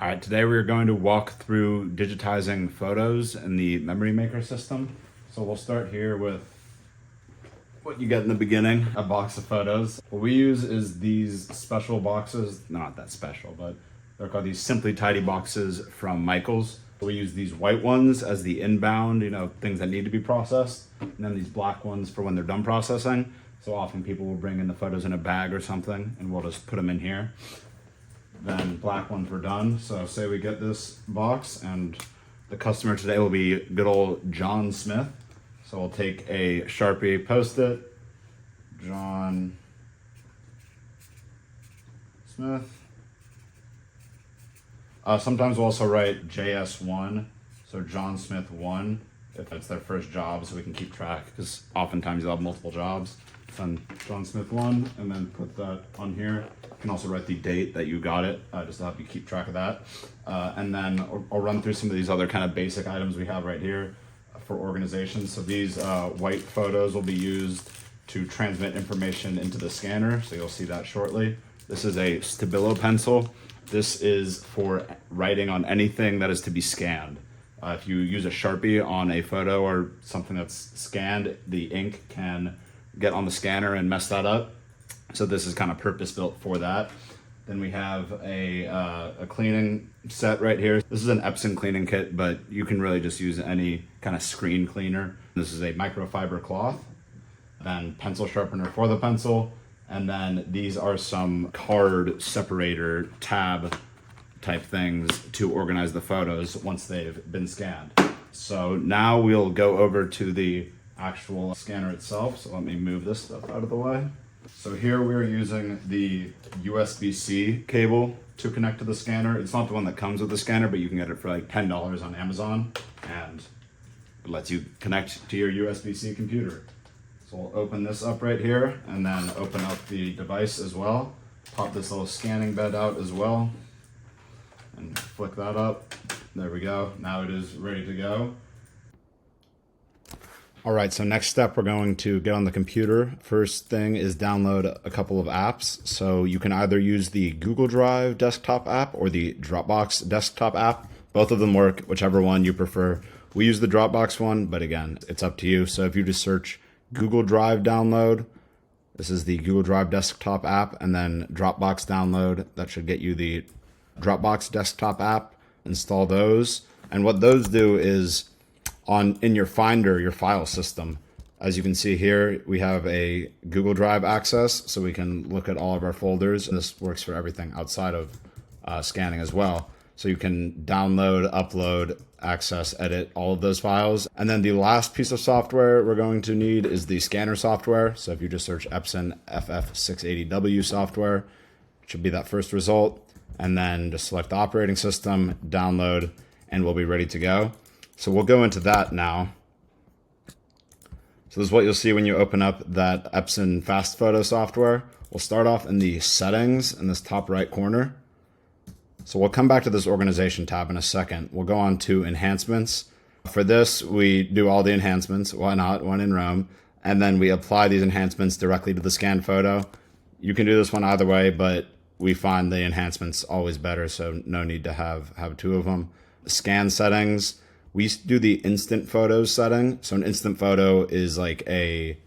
All right, today we're going to walk through digitizing photos in the Memory Maker system. So we'll start here with what you get in the beginning, a box of photos. What we use is these special boxes, not that special, but they're called these Simply Tidy boxes from Michaels. We use these white ones as the inbound, things that need to be processed, and then these black ones for when they're done processing. So often people will bring in the photos in a bag or something, and we'll just put them in here. Then black ones were done. So say we get this box, and the customer today will be good old John Smith. So we'll take a Sharpie Post-it, John Smith. Sometimes we'll also write JS1, so John Smith 1, if it's their first job, so we can keep track, because oftentimes you'll have multiple jobs. Then John Smith 1, and then put that on here. You can also write the date that you got it, just to help you keep track of that. And then I'll run through some of these other kind of basic items we have right here for organization. So these white photos will be used to transmit information into the scanner, so you'll see that shortly. This is a Stabilo pencil. This is for writing on anything that is to be scanned. If you use a Sharpie on a photo or something that's scanned, the ink can get on the scanner and mess that up. So this is kind of purpose built for that. Then we have a cleaning set right here. This is an Epson cleaning kit, but you can really just use any kind of screen cleaner. This is a microfiber cloth, then pencil sharpener for the pencil, and then these are some card separator tab type things to organize the photos once they've been scanned. So now we'll go over to the actual scanner itself. So let me move this stuff out of the way. So here we're using the USB-C cable to connect to the scanner. It's not the one that comes with the scanner, but you can get it for like $10 on Amazon, and it lets you connect to your USB-C computer. So we'll open this up right here, and then open up the device as well. Pop this little scanning bed out as well, and flick that up. There we go. Now it is ready to go. All right, so next step, we're going to get on the computer. First thing is download a couple of apps. So you can either use the Google Drive desktop app or the Dropbox desktop app. Both of them work, whichever one you prefer. We use the Dropbox one, but again, it's up to you. So if you just search Google Drive download, this is the Google Drive desktop app, and then Dropbox download, that should get you the Dropbox desktop app. Install those. And what those do is in your Finder, your file system, as you can see here, we have a Google Drive access, so we can look at all of our folders. And this works for everything outside of scanning as well. So you can download, upload, access, edit all of those files. And then the last piece of software we're going to need is the scanner software. So if you just search Epson FF680W software, it should be that first result. And then just select the operating system, download, and we'll be ready to go. So we'll go into that now. So this is what you'll see when you open up that Epson Fast Photo software. We'll start off in the settings in this top right corner. So we'll come back to this organization tab in a second. We'll go on to enhancements. For this, we do all the enhancements. Why not? When in Rome. And then we apply these enhancements directly to the scanned photo. You can do this one either way, but we find the enhancements always better, so no need to have two of them. Scan settings. We do the instant photos setting. So an instant photo is like a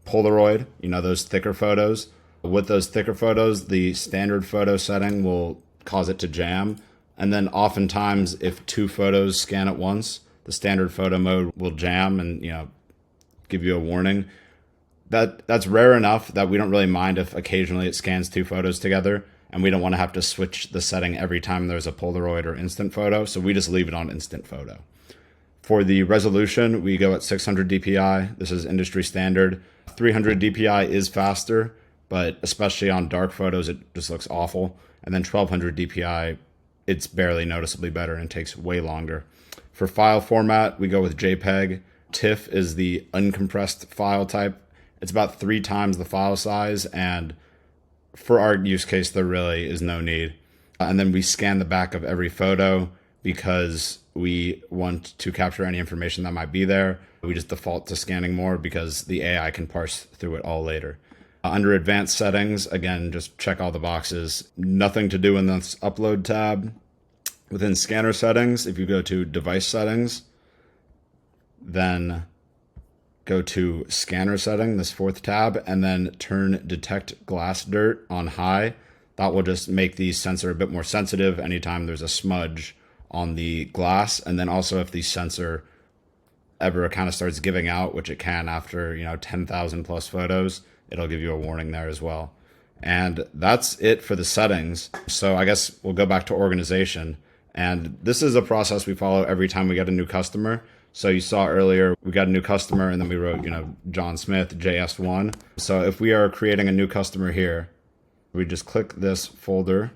Polaroid, those thicker photos. With those thicker photos, the standard photo setting will cause it to jam. And then oftentimes, if two photos scan at once, the standard photo mode will jam and give you a warning. That's rare enough that we don't really mind if occasionally it scans two photos together, and we don't want to have to switch the setting every time there's a Polaroid or instant photo, so we just leave it on instant photo. For the resolution, we go at 600 dpi. This is industry standard. 300 dpi is faster, but especially on dark photos, it just looks awful. And then 1200 dpi, it's barely noticeably better and takes way longer. For file format, we go with JPEG. TIFF is the uncompressed file type. It's about 3 times the file size, and for our use case, there really is no need. And then we scan the back of every photo because we want to capture any information that might be there. We just default to scanning more because the AI can parse through it all later. Under advanced settings, again, just check all the boxes. Nothing to do in this upload tab. Within scanner settings, if you go to device settings, then go to scanner setting, this fourth tab, and then turn detect glass dirt on high. That will just make the sensor a bit more sensitive anytime there's a smudge on the glass. And then also if the sensor ever kind of starts giving out, which it can after, 10,000 plus photos, it'll give you a warning there as well. And that's it for the settings. So I guess we'll go back to organization. And this is a process we follow every time we get a new customer. So you saw earlier, we got a new customer and then we wrote, John Smith, JS1. So if we are creating a new customer here, we just click this folder.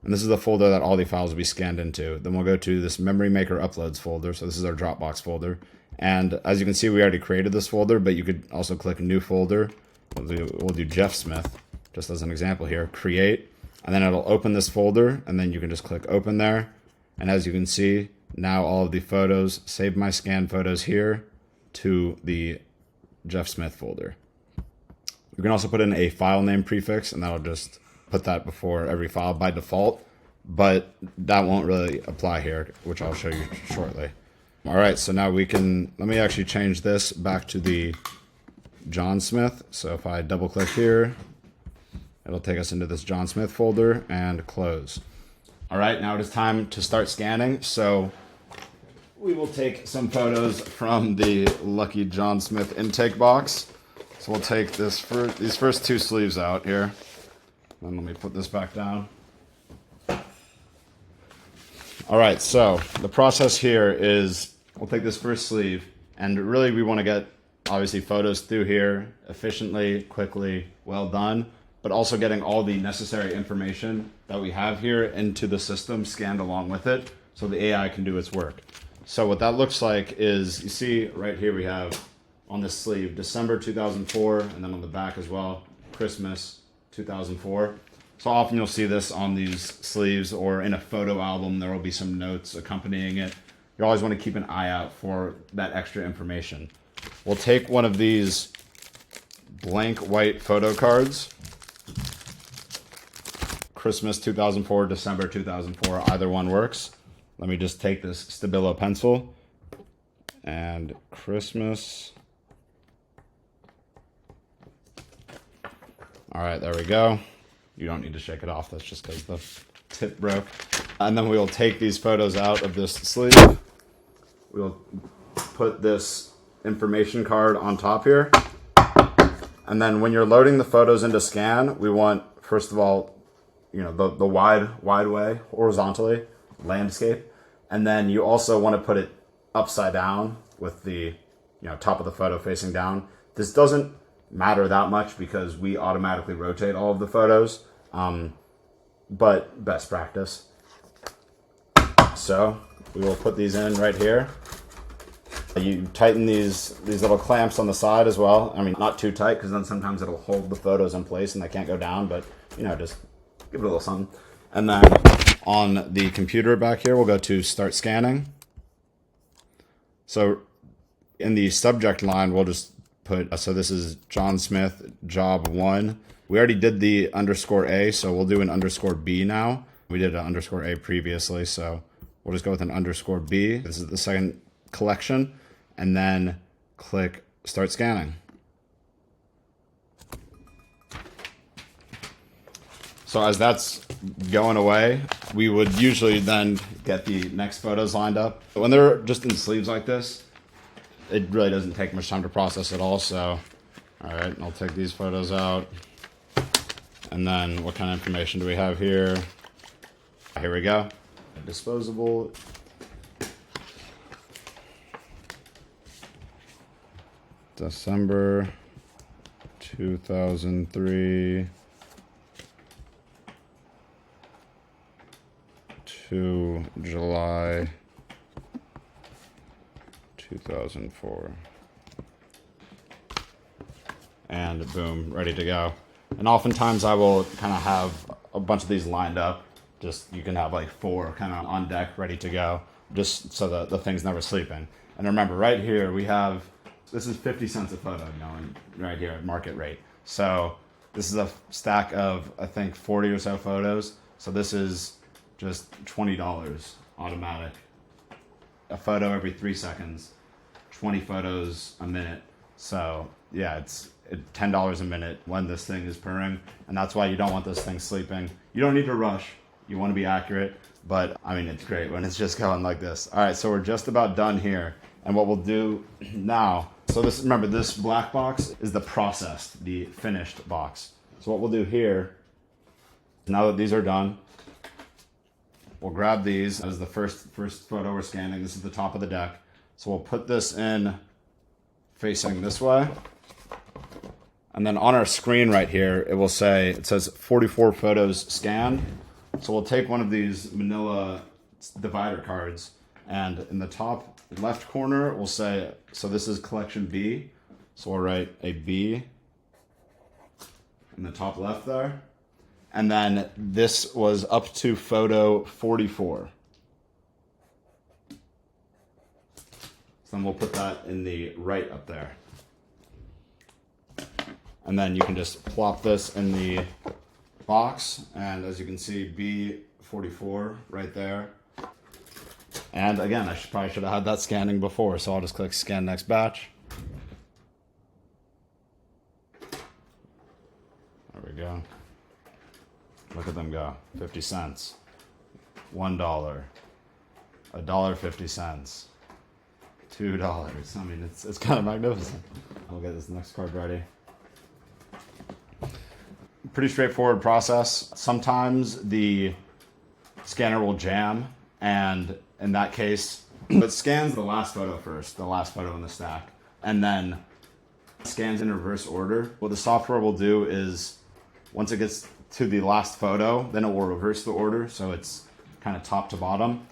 And this is the folder that all the files will be scanned into. Then we'll go to this Memory Maker Uploads folder. So this is our Dropbox folder. And as you can see, we already created this folder, but you could also click New Folder. We'll do Jeff Smith, just as an example here, Create. And then it'll open this folder, and then you can just click Open there. And as you can see, now all of the photos, save my scanned photos here to the Jeff Smith folder. You can also put in a file name prefix, and that'll just put that before every file by default, but that won't really apply here, which I'll show you shortly. All right, so now let me actually change this back to the John Smith. So if I double click here, it'll take us into this John Smith folder and close. All right, now it is time to start scanning. So we will take some photos from the Lucky John Smith intake box. So we'll take these first two sleeves out here. Then let me put this back down. All right, so the process here is we'll take this first sleeve, and really we want to get obviously photos through here efficiently, quickly, well done, but also getting all the necessary information that we have here into the system scanned along with it so the AI can do its work. So what that looks like is, you see right here we have on this sleeve December 2004, and then on the back as well, Christmas 2004. So often you'll see this on these sleeves, or in a photo album there will be some notes accompanying it. You always want to keep an eye out for that extra information. We'll take one of these blank white photo cards. Christmas 2004, December 2004, either one works. Let me just take this Stabilo pencil and Christmas. All right, there we go. You don't need to shake it off. That's just because the tip broke. And then we will take these photos out of this sleeve. We'll put this information card on top here. And then when you're loading the photos into scan, we want, first of all, the wide way, horizontally, landscape. And then you also want to put it upside down with the top of the photo facing down. This doesn't matter that much because we automatically rotate all of the photos, but best practice. So we will put these in right here. You tighten these little clamps on the side as well. I mean, not too tight because then sometimes it'll hold the photos in place and they can't go down, but just give it a little something. And then on the computer back here, we'll go to start scanning. So in the subject line, we'll just put, so this is John Smith, job 1. We already did the _A, so we'll do an _B now. We did an _A previously, so we'll just go with an _B. This is the second collection, and then click start scanning. So as that's going away, we would usually then get the next photos lined up. But when they're just in sleeves like this, it really doesn't take much time to process at all. So, all right, I'll take these photos out. And then what kind of information do we have here? Here we go. Disposable. December 2003 to July 2004. And boom, ready to go. And oftentimes I will kind of have a bunch of these lined up. Just, you can have like 4 kind of on deck ready to go, just so that the thing's never sleeping. And remember, right here we have, this is 50 cents a photo going right here at market rate. So this is a stack of, I think, 40 or so photos. So this is just $20 automatic. A photo every 3 seconds, 20 photos a minute. So yeah, it's $10 a minute when this thing is purring. And that's why you don't want this thing sleeping. You don't need to rush. You want to be accurate. But I mean, it's great when it's just going like this. All right, so we're just about done here. And what we'll do now, so this, remember, this black box is the processed, the finished box. So what we'll do here, now that these are done, we'll grab these as the first photo we're scanning. This is the top of the deck. So we'll put this in facing this way. And then on our screen right here, it will say, it says 44 photos scanned. So we'll take one of these manila divider cards, and in the top left corner, we'll say, so this is collection B. So we'll write a B in the top left there. And then this was up to photo 44. So then we'll put that in the right up there. And then you can just plop this in the box. And as you can see, B44 right there. And again, I probably should have had that scanning before. So I'll just click scan next batch. There we go. Look at them go. 50 cents. $1. $1.50. $2. I mean, it's kind of magnificent. I'll get this next card ready. Pretty straightforward process. Sometimes the scanner will jam, and in that case, it scans the last photo first, the last photo in the stack, and then scans in reverse order. What the software will do is, once it gets to the last photo, then it will reverse the order, so it's kind of top to bottom.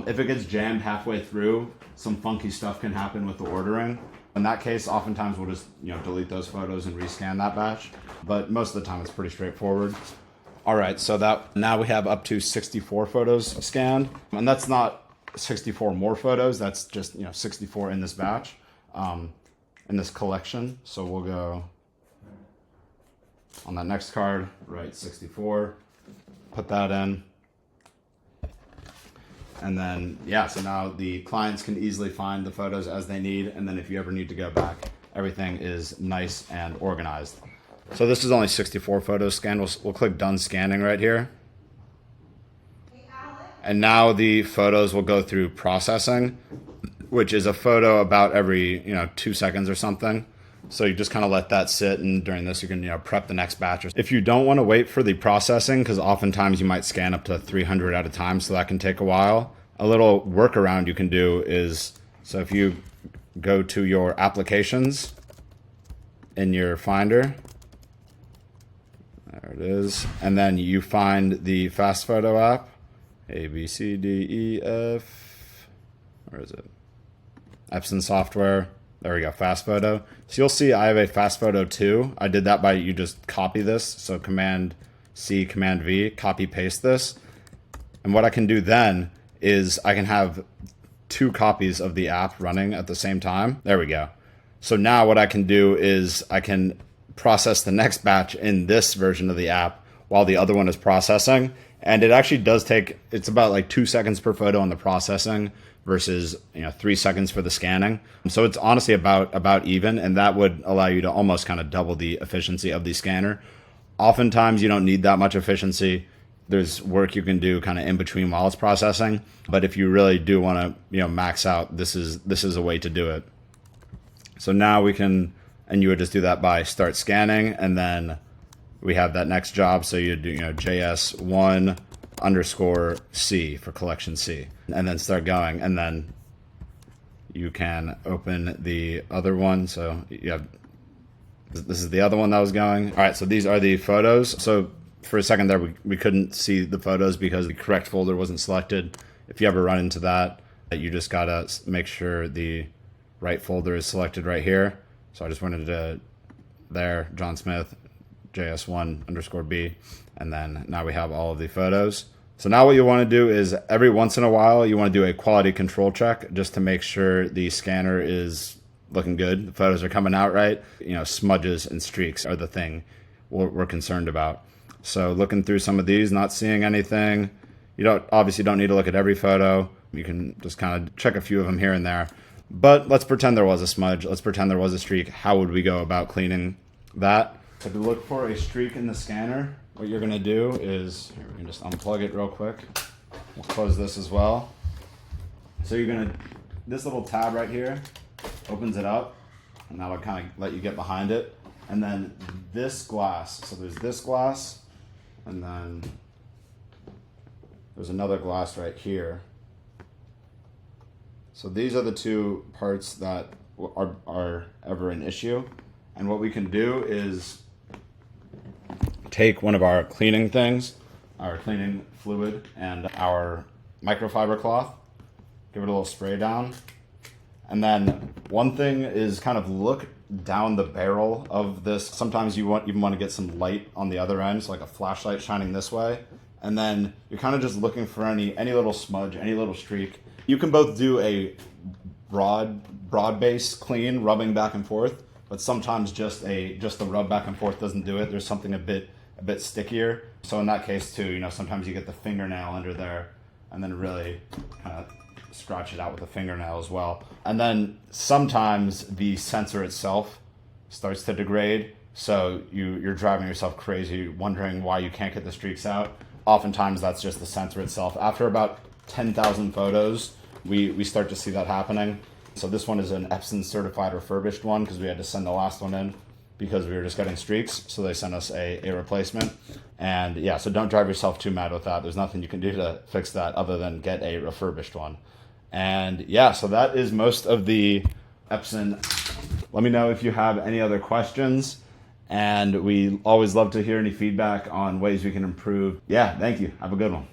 If it gets jammed halfway through, some funky stuff can happen with the ordering. In that case, oftentimes we'll just delete those photos and rescan that batch. But most of the time, it's pretty straightforward. All right, so that now we have up to 64 photos scanned, and that's not 64 more photos. That's just 64 in this batch, in this collection. So we'll go on that next card, write 64, put that in. And then, yeah, so now the clients can easily find the photos as they need. And then if you ever need to go back, everything is nice and organized. So this is only 64 photos scanned. We'll click done scanning right here. And now the photos will go through processing, which is a photo about every 2 seconds or something. So you just kind of let that sit, and during this you can prep the next batch. If you don't want to wait for the processing, because oftentimes you might scan up to 300 at a time, so that can take a while, a little workaround you can do is, so if you go to your applications in your Finder, there it is, and then you find the Fast Photo app, A, B, C, D, E, F, where is it? Epson software. There we go, Fast Photo. So you'll see I have a Fast Photo 2. I did that by, you just copy this. So Command C, Command V, copy paste this. And what I can do then is I can have 2 copies of the app running at the same time. There we go. So now what I can do is I can process the next batch in this version of the app while the other one is processing. And it actually does take, it's about like 2 seconds per photo on the processing versus 3 seconds for the scanning. So it's honestly about even, and that would allow you to almost kind of double the efficiency of the scanner. Oftentimes you don't need that much efficiency. There's work you can do kind of in between while it's processing, but if you really do want to max out, this is a way to do it. So now we can, and you would just do that by start scanning, and then we have that next job. So you do JS1 _ C for collection C, and then start going, and then you can open the other one. So you have, this is the other one that was going. All right, so these are the photos. So for a second there, we couldn't see the photos because the correct folder wasn't selected. If you ever run into that, you just gotta make sure the right folder is selected right here. So I just went into there, John Smith, JS1 _ B, and then now we have all of the photos. So now what you want to do is every once in a while you want to do a quality control check just to make sure the scanner is looking good. The photos are coming out right. You know, smudges and streaks are the thing we're concerned about. So looking through some of these, not seeing anything. You obviously don't need to look at every photo. You can just kind of check a few of them here and there. But let's pretend there was a smudge. Let's pretend there was a streak. How would we go about cleaning that? So to look for a streak in the scanner, what you're gonna do is, here, we can just unplug it real quick. We'll close this as well. So this little tab right here opens it up, and that'll kind of let you get behind it. And then this glass, so there's this glass, and then there's another glass right here. So these are the two parts that are ever an issue. And what we can do is take one of our cleaning things, our cleaning fluid, and our microfiber cloth, give it a little spray down. And then one thing is kind of look down the barrel of this. Sometimes you even want to get some light on the other end, so like a flashlight shining this way. And then you're kind of just looking for any little smudge, any little streak. You can both do a broad base clean, rubbing back and forth, but sometimes just the rub back and forth doesn't do it. There's something a bit stickier. So in that case too, you know, sometimes you get the fingernail under there and then really kind of scratch it out with a fingernail as well. And then sometimes the sensor itself starts to degrade, so you're driving yourself crazy wondering why you can't get the streaks out. Oftentimes that's just the sensor itself. After about 10,000 photos, we start to see that happening. So this one is an Epson certified refurbished one because we had to send the last one in because we were just getting streaks, so they sent us a replacement. And yeah, so don't drive yourself too mad with that. There's nothing you can do to fix that other than get a refurbished one. And yeah, so that is most of the Epson. Let me know if you have any other questions, and we always love to hear any feedback on ways we can improve. Yeah, thank you. Have a good one.